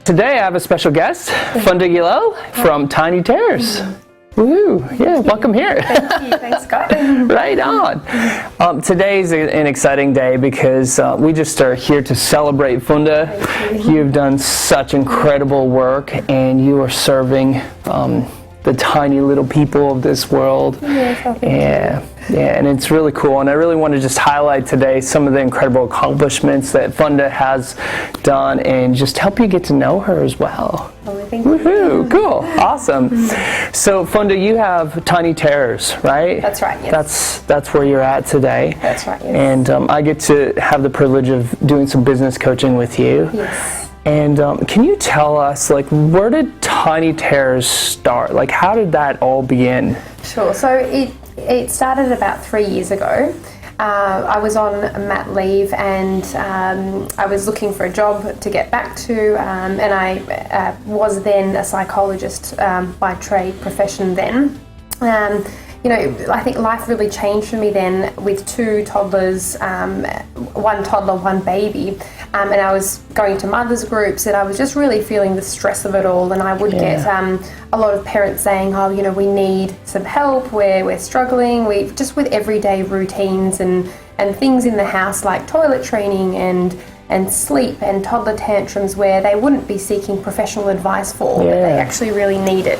Today I have a special guest, Funda from Tiny Terrors. Woohoo! Yeah, welcome here. Thank you. Thanks, Scott. Right on. Today's an exciting day because we just are here to celebrate Funda. You've done such incredible work, and you are serving the tiny little people of this world. Yeah, and it's really cool. And I really want to just highlight today some of the incredible accomplishments that Funda has done, and just help you get to know her as well. Thank you. Woohoo! Cool, awesome. So Funda, you have Tiny Terrors, right? That's right. Yes. That's where you're at today. That's right. Yes. And I get to have the privilege of doing some business coaching with you. Yes. And can you tell us, like, where did Tiny Terrors start? Like, how did that all begin? Sure. So it started about 3 years ago. I was on mat leave, and I was looking for a job to get back to, and I was then a psychologist by trade profession then. I think life really changed for me then with two toddlers, one toddler, one baby, and I was going to mothers groups, and I was just really feeling the stress of it all, and I would get a lot of parents saying, oh, we need some help, we're struggling, we just with everyday routines and things in the house like toilet training and sleep and toddler tantrums where they wouldn't be seeking professional advice for, but they actually really need it.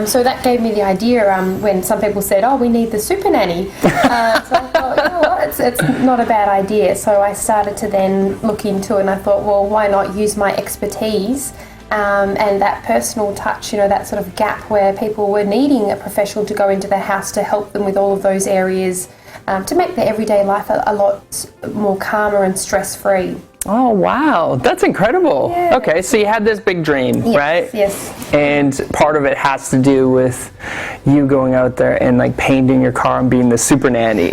So that gave me the idea when some people said, oh, we need the super nanny. So I thought, you know what, it's not a bad idea. So I started to then look into it, and I thought, well, why not use my expertise and that personal touch, that sort of gap where people were needing a professional to go into their house to help them with all of those areas, to make their everyday life a lot more calmer and stress-free. Oh, wow. That's incredible. Yeah. Okay, so you had this big dream, right? Yes. And part of it has to do with you going out there and like painting your car and being the super nanny.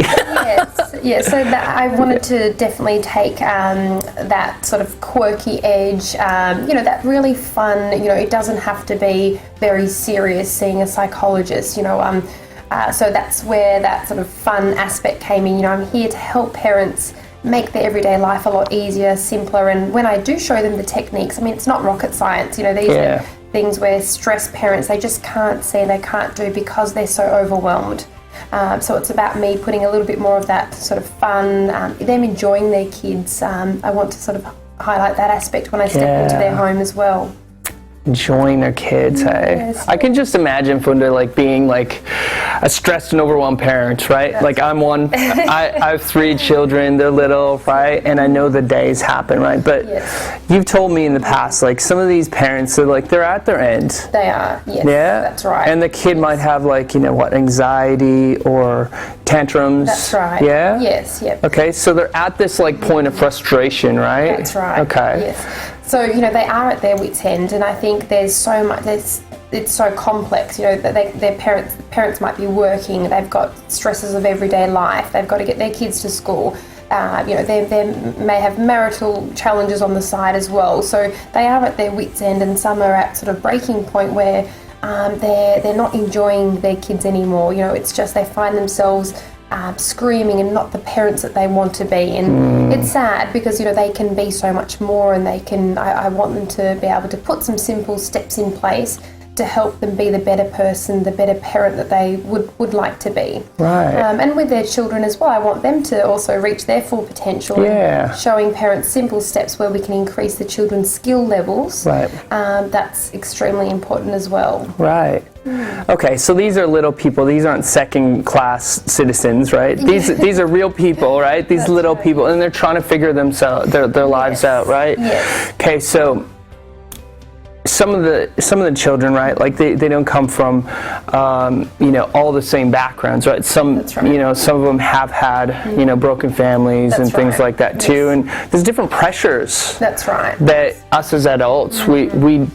Yes. So I wanted to definitely take that sort of quirky edge, that really fun, it doesn't have to be very serious seeing a psychologist, so that's where that sort of fun aspect came in. I'm here to help parents make their everyday life a lot easier, simpler, and when I do show them the techniques, it's not rocket science, these are things where stressed parents, they just can't see, they can't do because they're so overwhelmed. So it's about me putting a little bit more of that sort of fun, them enjoying their kids. I want to sort of highlight that aspect when I step into their home as well. Enjoying their kids, hey? I can just imagine Funda like being like a stressed and overwhelmed parent, right? That's like I'm one. I have 3 children, they're little, right? And I know the days happen, right? But you've told me in the past, like some of these parents are like, they're at their end. They are, yes. Yeah? That's right. And the kid might have like, anxiety or tantrums. That's right. Yeah? Yes, yep. Okay, so they're at this like point of frustration, right? That's right. Okay. Yes. So, they are at their wits' end, and I think there's so much, it's so complex, that their parents might be working, they've got stresses of everyday life, they've got to get their kids to school, they may have marital challenges on the side as well, so they are at their wits' end, and some are at sort of breaking point where they're not enjoying their kids anymore, it's just they find themselves screaming and not the parents that they want to be, and it's sad because they can be so much more, and they can I want them to be able to put some simple steps in place to help them be the better person, the better parent that they would like to be. Right. And with their children as well, I want them to also reach their full potential. Yeah. Showing parents simple steps where we can increase the children's skill levels. Right. That's extremely important as well. Right. Okay, so these are little people. These aren't second-class citizens, right? These are real people, right? These little people, and they're trying to figure their lives out, right? Yes. Okay, so some of the children, right? Like they don't come from all the same backgrounds, right? Some some of them have had broken families and things like that too, and there's different pressures. That's right. That us as adults we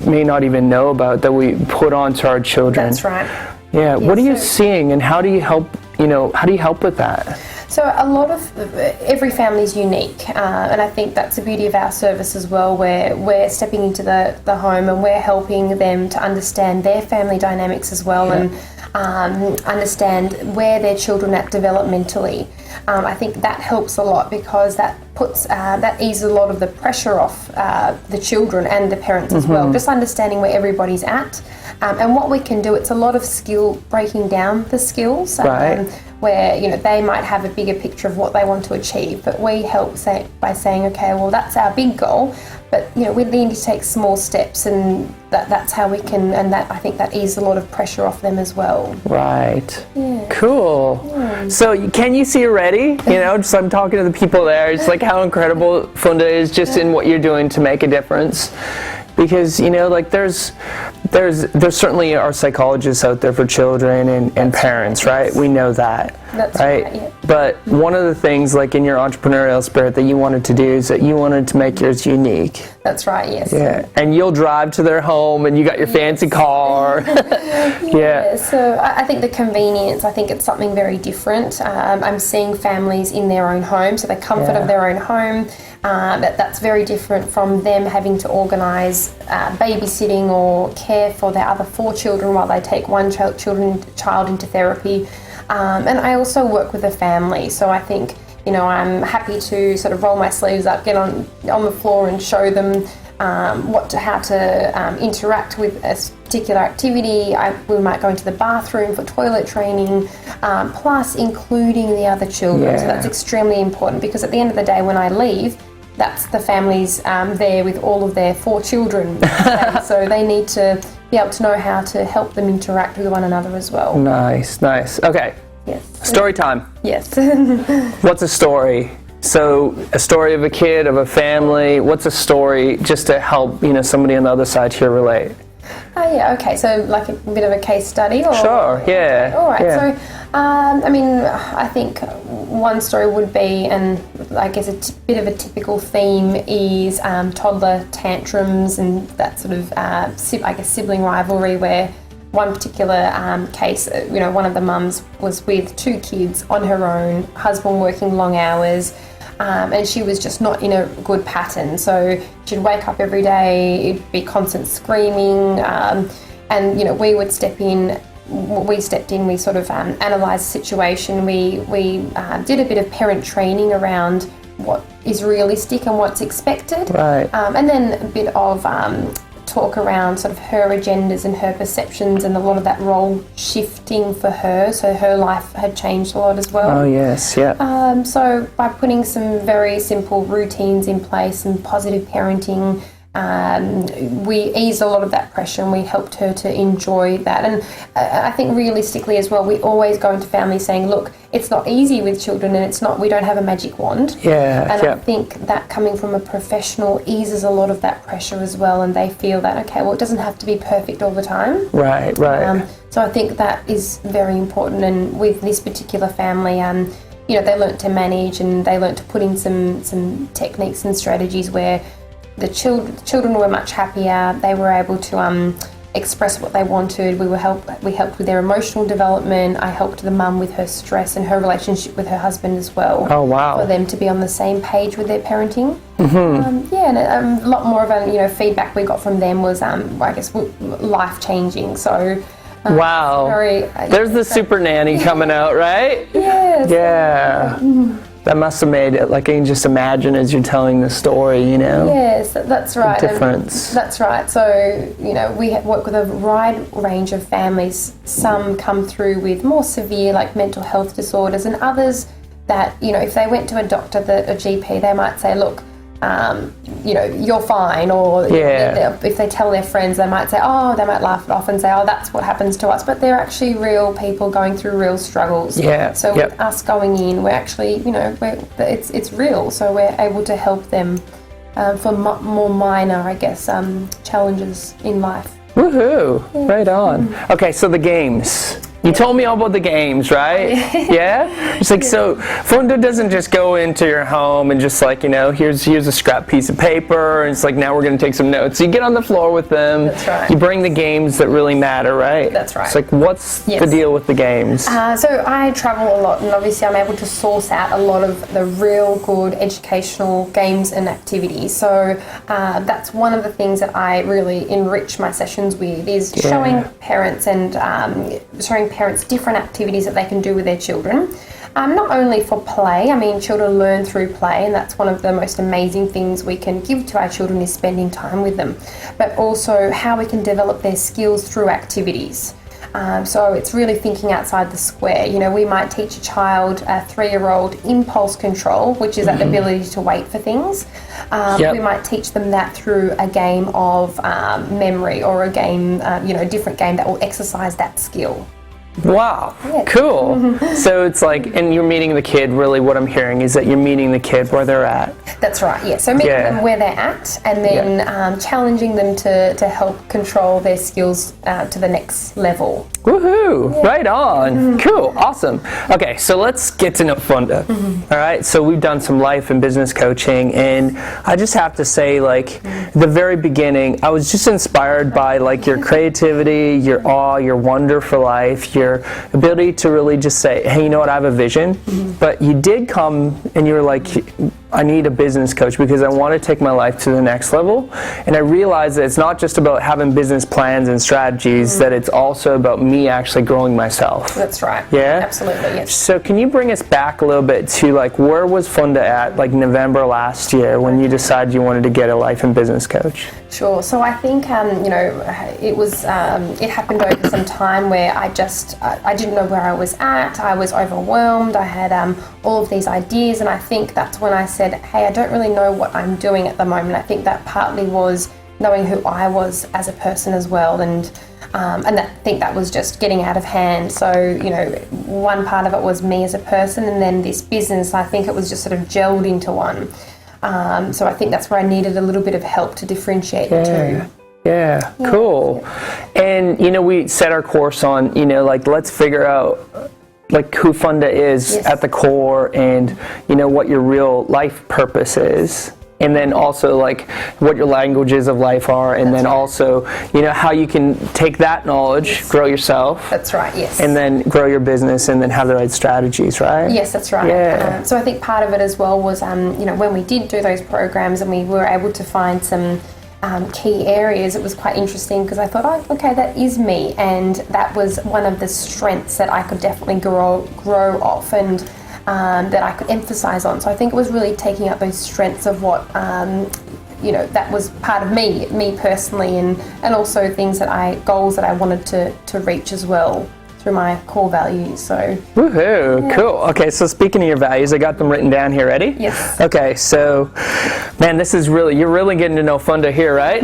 may not even know about, that we put onto our children. That's right. Yeah. What are you seeing, and how do you help? How do you help with that? So a lot of every family is unique, and I think that's the beauty of our service as well, where we're stepping into the home and we're helping them to understand their family dynamics as well. And understand where their children are at developmentally. I think that helps a lot because that eases a lot of the pressure off the children and the parents as well. Just understanding where everybody's at and what we can do. It's a lot of breaking down the skills. Where they might have a bigger picture of what they want to achieve, but we help by saying, okay, well, that's our big goal, but we need to take small steps, and that's how we can. And that, I think, that eases a lot of pressure off them as well. Right. Yeah. Cool. Yeah. So can you see already? Just I'm talking to the people there. It's like how incredible Funda is just in what you're doing to make a difference. Because there's certainly are psychologists out there for children and parents, right? Yes. We know that. That's right. Yeah. But one of the things, like in your entrepreneurial spirit, that you wanted to do is that you wanted to make yours unique. That's right. Yes. Yeah. And you'll drive to their home, and you got your fancy car. Yeah. So I think the convenience. I think it's something very different. I'm seeing families in their own home, so the comfort of their own home. That's very different from them having to organise babysitting or care for their other 4 children while they take one child into therapy. And I also work with a family, so I think I'm happy to sort of roll my sleeves up, get on the floor and show them how to interact with a particular activity. We might go into the bathroom for toilet training, plus including the other children. So that's extremely important, because at the end of the day, when I leave, that's the families there with all of their 4 children. So they need to be able to know how to help them interact with one another as well. Nice. Okay. Yes. Story time. Yes. What's a story? So a story of a kid, of a family. What's a story just to help somebody on the other side here relate? Yeah, okay, so like a bit of a case study? Or, sure, yeah. All right, yeah. So, I think one story would be, and I guess a bit of a typical theme is toddler tantrums and that sort of, sibling rivalry, where one particular case, one of the mums was with 2 kids on her own, husband working long hours, and she was just not in a good pattern. So she'd wake up every day, it'd be constant screaming, and we would step in. We stepped in. We sort of analysed the situation. We did a bit of parent training around what is realistic and what's expected, right. And then a bit of talk around sort of her agendas and her perceptions, and a lot of that role shifting for her. So her life had changed a lot as well. Oh yes, yeah. So by putting some very simple routines in place and positive parenting, we eased a lot of that pressure, and we helped her to enjoy that. And I think realistically as well, we always go into families saying, look, it's not easy with children, and we don't have a magic wand. Yeah. And I think that coming from a professional eases a lot of that pressure as well, and they feel that, okay, well, it doesn't have to be perfect all the time. Right. So I think that is very important. And with this particular family, they learnt to manage, and they learnt to put in some techniques and strategies where the children were much happier. They were able to express what they wanted. We helped with their emotional development. I helped the mum with her stress and her relationship with her husband as well. Oh wow! For them to be on the same page with their parenting. Mm-hmm. And a lot more of feedback we got from them was life changing. So. Wow! There's the super nanny coming out, right? Yes. Yeah. That must have made it, like, I can just imagine as you're telling the story, Yes, that's right. The difference. That's right. So, we work with a wide range of families. Some come through with more severe, like, mental health disorders, and others that, if they went to a doctor, a GP, they might say, look, you're fine, or if they tell their friends, they might laugh it off and say, oh, that's what happens to us, but they're actually real people going through real struggles. So with us going in, we're actually, it's real, so we're able to help them for more minor, challenges in life. Woohoo! Right on. Okay, so the games. You told me all about the games, right? Yeah? It's like, so Funda doesn't just go into your home and just like, here's a scrap piece of paper, and it's like, now we're going to take some notes. So you get on the floor with them. That's right. You bring the games that really matter, right? That's right. It's like, what's the deal with the games? So I travel a lot, and obviously I'm able to source out a lot of the real good educational games and activities. So that's one of the things that I really enrich my sessions with, is showing parents and showing parents different activities that they can do with their children. Not only for play, I mean, children learn through play, and that's one of the most amazing things we can give to our children is spending time with them, but also how we can develop their skills through activities. So it's really thinking outside the square. You know, we might teach a child, a 3-year-old, impulse control, which is that ability to wait for things. We might teach them that through a game of memory, or a game, a different game that will exercise that skill. Wow, cool. So it's like, and you're meeting the kid, really what I'm hearing is that you're meeting the kid where they're at. That's right, yeah. So meeting them where they're at, and then challenging them to help control their skills to the next level. Woohoo! Yeah. Right on. Cool. Awesome. Okay, so let's get to know Funda. All right. So we've done some life and business coaching, and I just have to say, like, the very beginning, I was just inspired by like your creativity, your awe, your wonder for life, your ability to really just say, hey, you know what? I have a vision. But you did come and you were like, I need a business coach because I want to take my life to the next level. And I realized that it's not just about having business plans and strategies, that it's also about me actually growing myself. That's right. Yeah? Absolutely, yes. So can you bring us back a little bit to like, where was Funda at like November last year when you decided you wanted to get a life and business coach? Sure. So I think, it was, it happened over some time where I didn't know where I was at. I was overwhelmed. I had all of these ideas, and I think that's when I said, hey, I don't really know what I'm doing at the moment. I think that partly was knowing who I was as a person as well, and I think that was just getting out of hand. So, one part of it was me as a person, and then this business, I think it was just sort of gelled into one. So I think that's where I needed a little bit of help to differentiate the two. Yeah, cool. And, we set our course on, let's figure out like who Funda is at the core, and, what your real life purpose is. And then also like what your languages of life are, and then also, how you can take that knowledge, grow yourself. That's right, yes. And then grow your business, and then have the right strategies, right? Yes, that's right. Yeah. So I think part of it as well was, when we did do those programs and we were able to find some key areas, it was quite interesting because I thought, oh, okay, that is me. And that was one of the strengths that I could definitely grow off, and that I could emphasize on. So I think it was really taking up those strengths of what, that was part of me personally, and also goals that I wanted to reach as well through my core values. So woohoo, cool. Okay, so speaking of your values, I got them written down here. Ready? Yes. Okay, so man, you're really getting to know Funda here, right?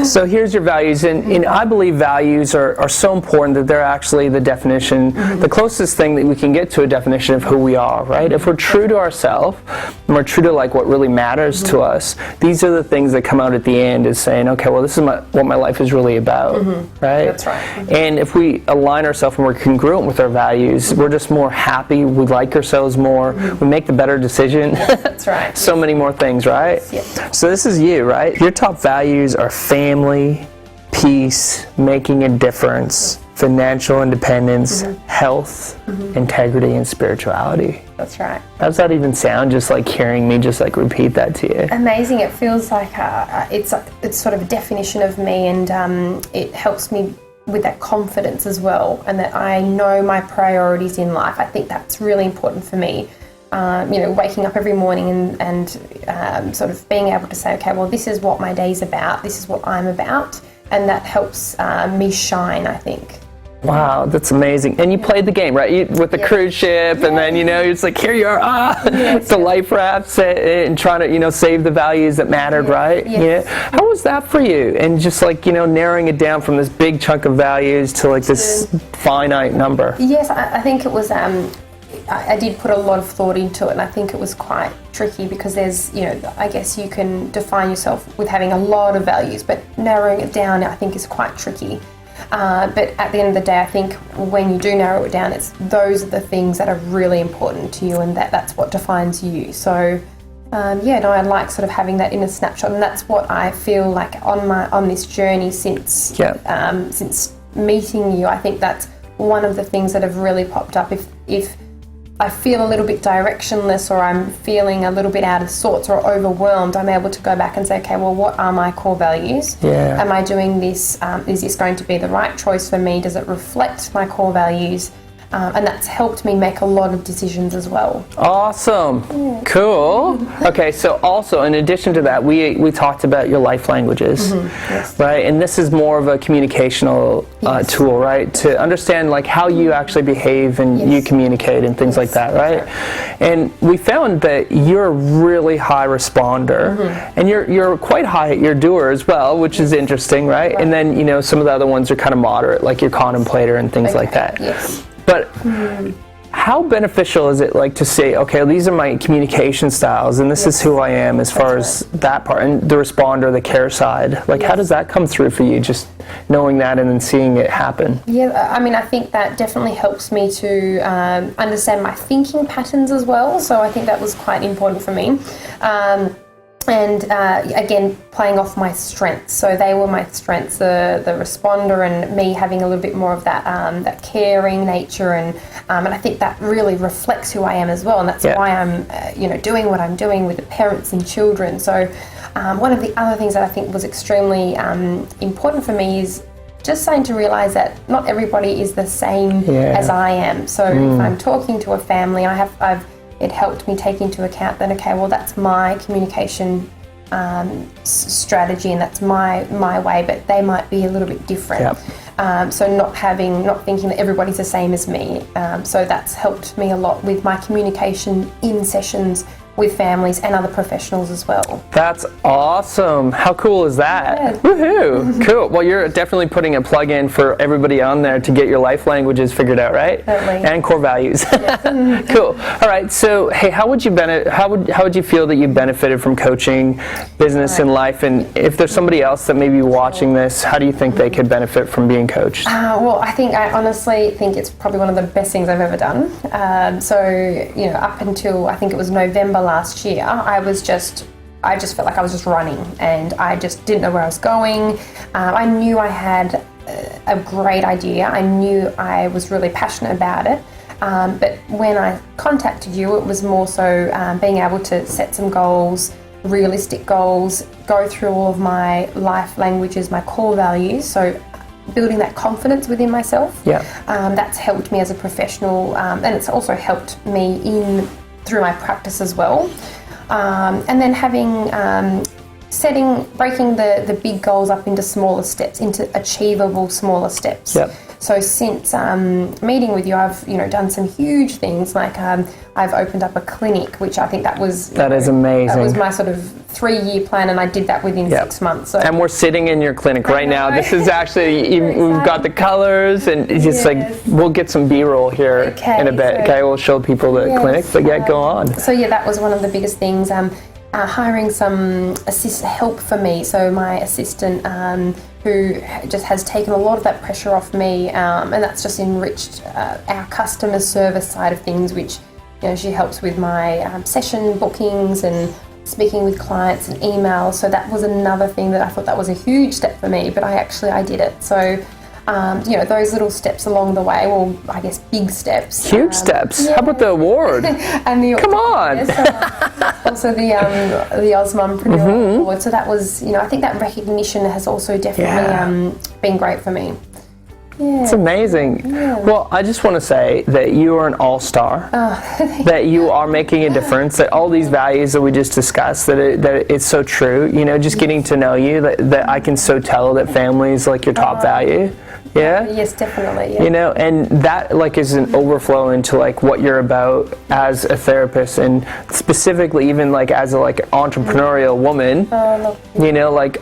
So here's your values, and I believe values are so important that they're actually the definition, the closest thing that we can get to a definition of who we are, right? If we're true to ourselves, and we're true to like what really matters to us, these are the things that come out at the end, is saying, okay, well, this is what my life is really about, right? That's right. And if we align ourselves and we're congruent with our values, we're just more happy, we like ourselves more, we make the better decision. That's right. So many more things, right? Yes. So this is you, right? Your top values are family, peace, making a difference, financial independence, health, integrity, and spirituality. That's right. How does that even sound, just like hearing me just like repeat that to you? Amazing. It feels like it's sort of a definition of me, and it helps me with that confidence as well, and that I know my priorities in life. I think that's really important for me. Waking up every morning and sort of being able to say, okay, well, this is what my day's about, this is what I'm about, and that helps me shine, I think. Wow, that's amazing. And you played the game, right? With the cruise ship, and then, it's like, here you are, the life rafts, and trying to, save the values that mattered, right? Yes. Yeah. How was that for you? And just like, narrowing it down from this big chunk of values to like this finite number. Yes, I think it was, I did put a lot of thought into it, and I think it was quite tricky because there's, I guess you can define yourself with having a lot of values, but narrowing it down, I think, is quite tricky. But at the end of the day, I think when you do narrow it down, those are the things that are really important to you, and that's what defines you. So, I like sort of having that in a snapshot, and that's what I feel like on this journey since meeting you. I think that's one of the things that have really popped up. If I feel a little bit directionless, or I'm feeling a little bit out of sorts or overwhelmed, I'm able to go back and say, okay, well, what are my core values? Yeah. Am I doing this? Is this going to be the right choice for me? Does it reflect my core values? And that's helped me make a lot of decisions as well. Awesome. Cool. Okay, so also in addition to that, we talked about your life languages, Yes. right? And this is more of a communicational tool, right? To understand like how you actually behave and you communicate and things like that, right? And we found that you're a really high responder, and you're quite high at your doer as well, which is interesting, right? And then, you know, some of the other ones are kind of moderate, like your contemplator and things like that. Yes. But how beneficial is it like to say, okay, these are my communication styles and this is who I am as far as that part, and the responder, the care side, like how does that come through for you, just knowing that and then seeing it happen? Yeah, I mean, I think that definitely helps me to understand my thinking patterns as well. So I think that was quite important for me. And again, playing off my strengths. So they were my strengths, the responder, and me having a little bit more of that that caring nature, and I think that really reflects who I am as well. And that's why I'm doing what I'm doing with the parents and children. So one of the other things that I think was extremely important for me is just starting to realise that not everybody is the same as I am. So if I'm talking to a family, it helped me take into account that, okay, well, that's my communication strategy and that's my way, but they might be a little bit different. So not thinking that everybody's the same as me. So that's helped me a lot with my communication in sessions with families and other professionals as well. That's awesome. How cool is that? Yeah. Woohoo! Cool. Well, you're definitely putting a plug in for everybody on there to get your life languages figured out, right? Definitely. And core values. Cool. All right. So, hey, how would you feel that you benefited from coaching business and life? And if there's somebody else that may be watching this, how do you think they could benefit from being coached? Well, I honestly think it's probably one of the best things I've ever done. Up until I think it was November last year, I just felt like I was just running, and I just didn't know where I was going. I knew I had a great idea. I knew I was really passionate about it. But when I contacted you, it was more so being able to set some goals, realistic goals, go through all of my life languages, my core values. So building that confidence within myself. That's helped me as a professional, and it's also helped me through my practice as well. And then breaking the big goals up into smaller steps, into achievable smaller steps. So since meeting with you, I've done some huge things, like I've opened up a clinic, which I think that is amazing. That was my sort of 3-year plan, and I did that within 6 months. So. And we're sitting in your clinic right now. This is actually, we've got the colors, and it's just like, we'll get some B-roll here in a bit. We'll show people the clinic, but go on. So that was one of the biggest things. Hiring some help for me. So my assistant, who just has taken a lot of that pressure off me, and that's just enriched our customer service side of things, which she helps with my session bookings and speaking with clients and emails. So that was another thing that I thought that was a huge step for me, but I did it. So those little steps along the way, well, I guess big steps. Huge steps. How about the award? And come on. Also the Osmompreneur Award. So that was, I think that recognition has also definitely been great for me. It's amazing. Well, I just want to say that you are an all-star, that you are making a difference, that all these values that we just discussed, that it's so true. Just getting to know you, that I can so tell that family is like your top value. Yes, definitely. And that is an overflow into what you're about as a therapist, and specifically even as a entrepreneurial woman.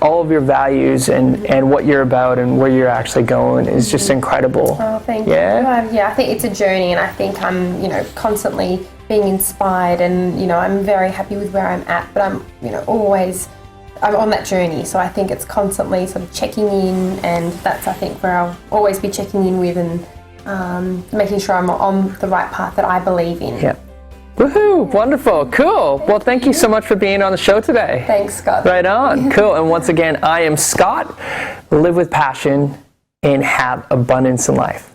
All of your values and what you're about and where you're actually going is just incredible. Oh, thank you. I think it's a journey, and I think I'm constantly being inspired, and I'm very happy with where I'm at, but I'm I'm on that journey, so I think it's constantly sort of checking in, and that's, I think, where I'll always be checking in with, and making sure I'm on the right path that I believe in. Woohoo! Wonderful. Cool. Well, thank you so much for being on the show today. Thanks, Scott. Right on. Cool. And once again, I am Scott. Live with passion and have abundance in life.